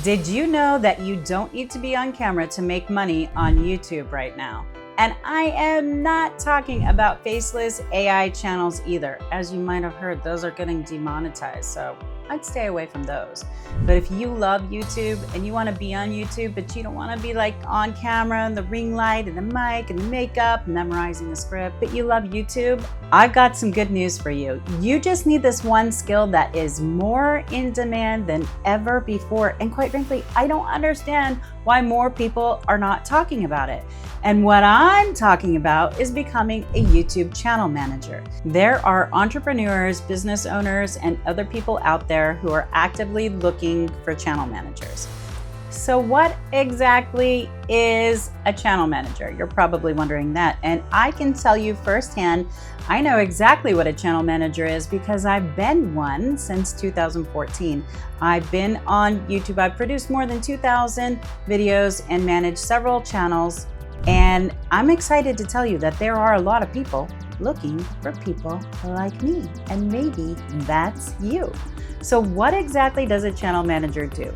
Did you know that you don't need to be on camera to make money on YouTube right now? And I am not talking about faceless AI channels either. As you might have heard, those are getting demonetized, so I'd stay away from those. But if you love YouTube and you want to be on YouTube, but you don't want to be like on camera and the ring light and the mic and the makeup, memorizing the script, but you love YouTube, I've got some good news for you. You just need this one skill that is more in demand than ever before. And quite frankly, I don't understand why more people are not talking about it. And what I'm talking about is becoming a YouTube channel manager. There are entrepreneurs, business owners, and other people out there who are actively looking for channel managers. So what exactly is a channel manager? You're probably wondering that. And I can tell you firsthand, I know exactly what a channel manager is because I've been one since 2014. I've been on YouTube. I've produced more than 2,000 videos and managed several channels. And I'm excited to tell you that there are a lot of people looking for people like me. And maybe that's you. So what exactly does a channel manager do?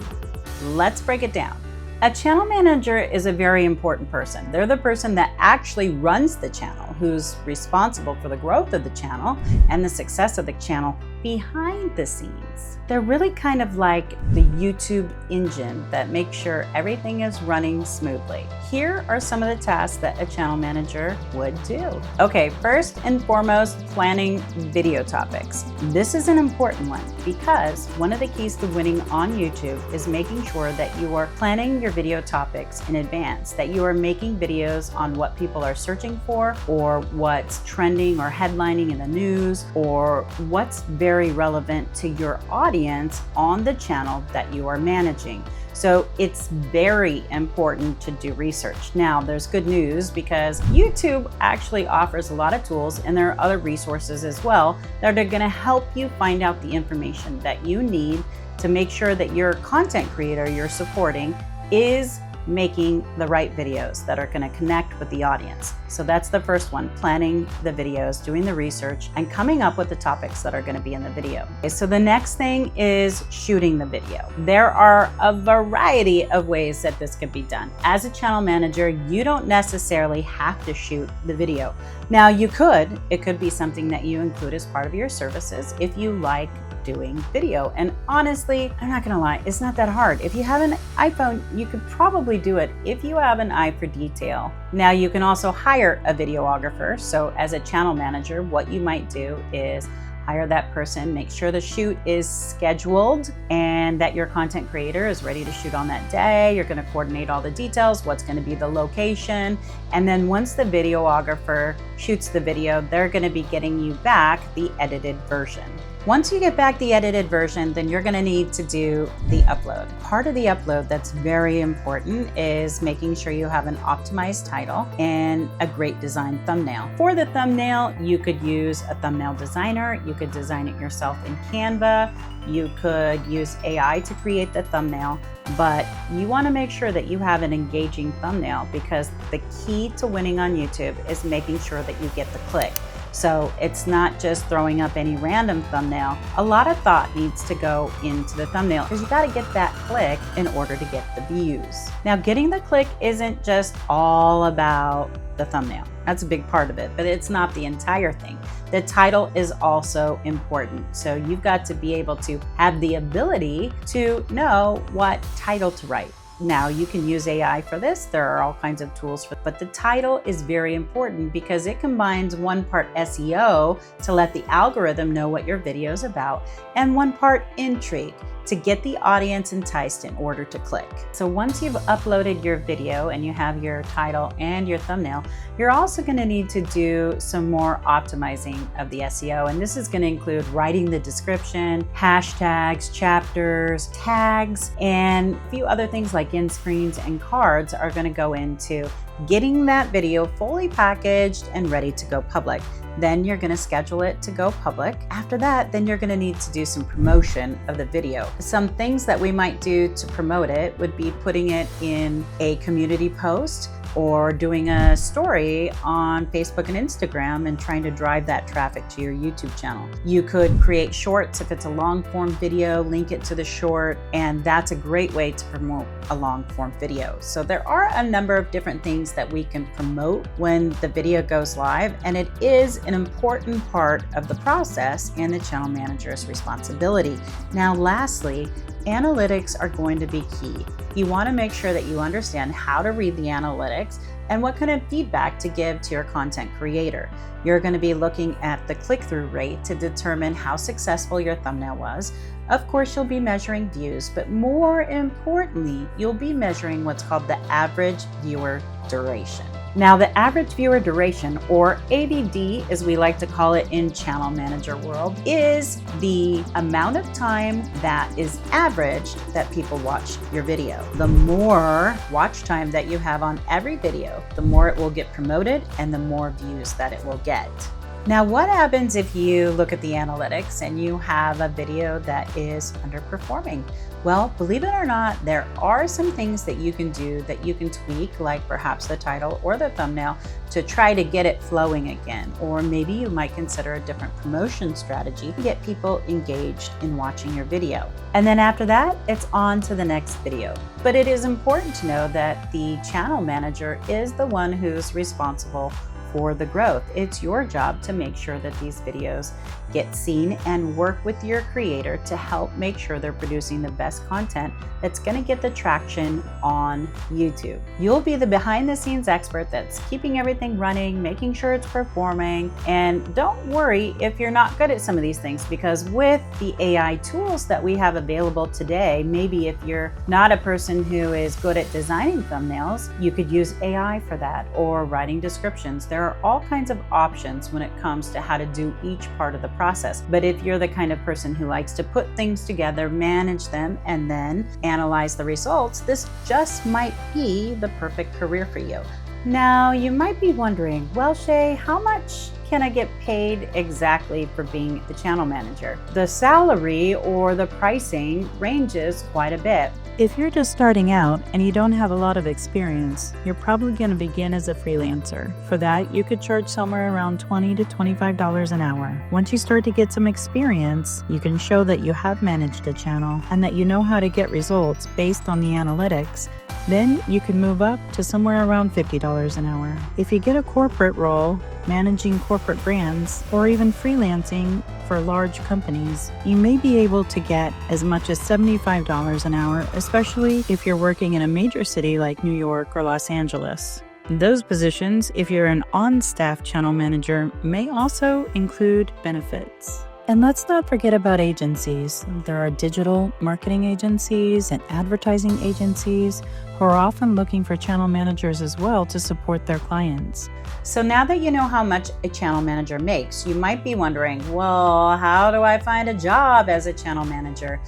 Let's break it down. A channel manager is a very important person. They're the person that actually runs the channel, who's responsible for the growth of the channel and the success of the channel behind the scenes. They're really kind of like the YouTube engine that makes sure everything is running smoothly. Here are some of the tasks that a channel manager would do. Okay, first and foremost, planning video topics. This is an important one because one of the keys to winning on YouTube is making sure that you are planning your video topics in advance, that you are making videos on what people are searching for or what's trending or headlining in the news or what's very relevant to your audience on the channel that you are managing. So it's very important to do research. Now, there's good news because YouTube actually offers a lot of tools and there are other resources as well that are going to help you find out the information that you need to make sure that your content creator you're supporting is making the right videos that are going to connect with the audience. So that's the first one, planning the videos, doing the research, and coming up with the topics that are going to be in the video. Okay, so the next thing is shooting the video. There are a variety of ways that this could be done. As a channel manager, you don't necessarily have to shoot the video. Now you could, it could be something that you include as part of your services if you like doing video. And honestly, I'm not gonna lie, it's not that hard. If you have an iPhone, you could probably do it if you have an eye for detail. Now you can also hire a videographer. So as a channel manager, what you might do is hire that person, make sure the shoot is scheduled and that your content creator is ready to shoot on that day. You're gonna coordinate all the details, what's gonna be the location. And then once the videographer shoots the video, they're gonna be getting you back the edited version. Once you get back the edited version, then you're gonna need to do the upload. Part of the upload that's very important is making sure you have an optimized title and a great design thumbnail. For the thumbnail, you could use a thumbnail designer. You could design it yourself in Canva. You could use AI to create the thumbnail, but you wanna make sure that you have an engaging thumbnail because the key to winning on YouTube is making sure that you get the click. So it's not just throwing up any random thumbnail. A lot of thought needs to go into the thumbnail because you got to get that click in order to get the views. Now, getting the click isn't just all about the thumbnail. That's a big part of it, but it's not the entire thing. The title is also important. So you've got to be able to have the ability to know what title to write. Now you can use AI for this. There are all kinds of tools but the title is very important because it combines one part SEO to let the algorithm know what your video is about and one part intrigue to get the audience enticed in order to click. So once you've uploaded your video and you have your title and your thumbnail, you're also gonna need to do some more optimizing of the SEO. And this is gonna include writing the description, hashtags, chapters, tags, and a few other things like end screens and cards are gonna go into getting that video fully packaged and ready to go public. Then you're gonna schedule it to go public. After that, then you're gonna need to do some promotion of the video. Some things that we might do to promote it would be putting it in a community post, or doing a story on Facebook and Instagram and trying to drive that traffic to your YouTube channel. You could create shorts if it's a long form video, link it to the short, and that's a great way to promote a long form video. So there are a number of different things that we can promote when the video goes live, and it is an important part of the process and the channel manager's responsibility. Now, lastly, analytics are going to be key. You want to make sure that you understand how to read the analytics and what kind of feedback to give to your content creator. You're going to be looking at the click-through rate to determine how successful your thumbnail was. Of course, you'll be measuring views, but more importantly, you'll be measuring what's called the average viewer duration. Now, the average viewer duration, or AVD as we like to call it in channel manager world, is the amount of time that is averaged that people watch your video. The more watch time that you have on every video, the more it will get promoted and the more views that it will get. Now, what happens if you look at the analytics and you have a video that is underperforming? Well, believe it or not, there are some things that you can do that you can tweak, like perhaps the title or the thumbnail, to try to get it flowing again. Or maybe you might consider a different promotion strategy to get people engaged in watching your video. And then after that, it's on to the next video. But it is important to know that the channel manager is the one who's responsible for the growth. It's your job to make sure that these videos get seen and work with your creator to help make sure they're producing the best content that's going to get the traction on YouTube. You'll be the behind the scenes expert that's keeping everything running, making sure it's performing. And don't worry if you're not good at some of these things, because with the AI tools that we have available today, maybe if you're not a person who is good at designing thumbnails, you could use AI for that, or writing descriptions. There are all kinds of options when it comes to how to do each part of the process. But if you're the kind of person who likes to put things together, manage them, and then analyze the results, this just might be the perfect career for you. Now, you might be wondering, well, Shay, how much can I get paid exactly for being the channel manager? The salary or the pricing ranges quite a bit. If you're just starting out and you don't have a lot of experience, you're probably going to begin as a freelancer. For that, you could charge somewhere around $20 to $25 an hour. Once you start to get some experience, you can show that you have managed a channel and that you know how to get results based on the analytics. Then you can move up to somewhere around $50 an hour. If you get a corporate role, managing corporate brands, or even freelancing for large companies, you may be able to get as much as $75 an hour, especially if you're working in a major city like New York or Los Angeles. Those positions, if you're an on-staff channel manager, may also include benefits. And let's not forget about agencies. There are digital marketing agencies and advertising agencies who are often looking for channel managers as well to support their clients. So now that you know how much a channel manager makes, you might be wondering, well, how do I find a job as a channel manager?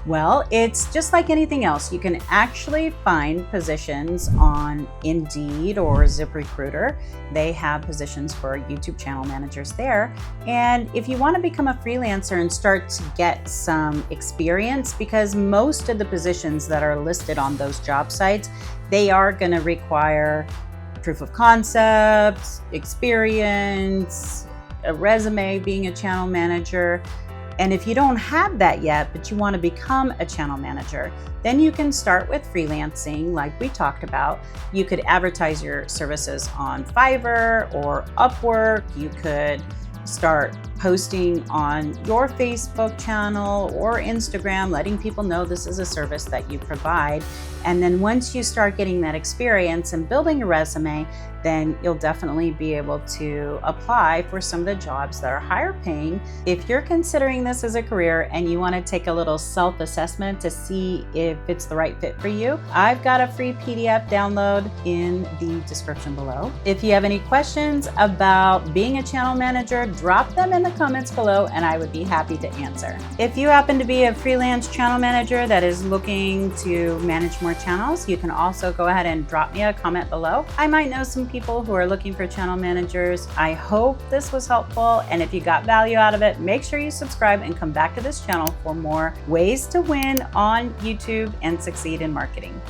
Well, it's just like anything else. You can actually find positions on Indeed or ZipRecruiter. They have positions for YouTube channel managers there. And if you want to become a freelancer and start to get some experience, because most of the positions that are listed on those job sites, they are going to require proof of concept, experience, a resume being a channel manager. And if you don't have that yet, but you want to become a channel manager, then you can start with freelancing like we talked about. You could advertise your services on Fiverr or Upwork. You could start posting on your Facebook channel or Instagram, letting people know this is a service that you provide. And then once you start getting that experience and building a resume, then you'll definitely be able to apply for some of the jobs that are higher paying. If you're considering this as a career and you want to take a little self-assessment to see if it's the right fit for you, I've got a free PDF download in the description below. If you have any questions about being a channel manager, drop them in the comments below and I would be happy to answer. If you happen to be a freelance channel manager that is looking to manage more channels, you can also go ahead and drop me a comment below. I might know some people who are looking for channel managers. I hope this was helpful, and if you got value out of it, make sure you subscribe and come back to this channel for more ways to win on YouTube and succeed in marketing.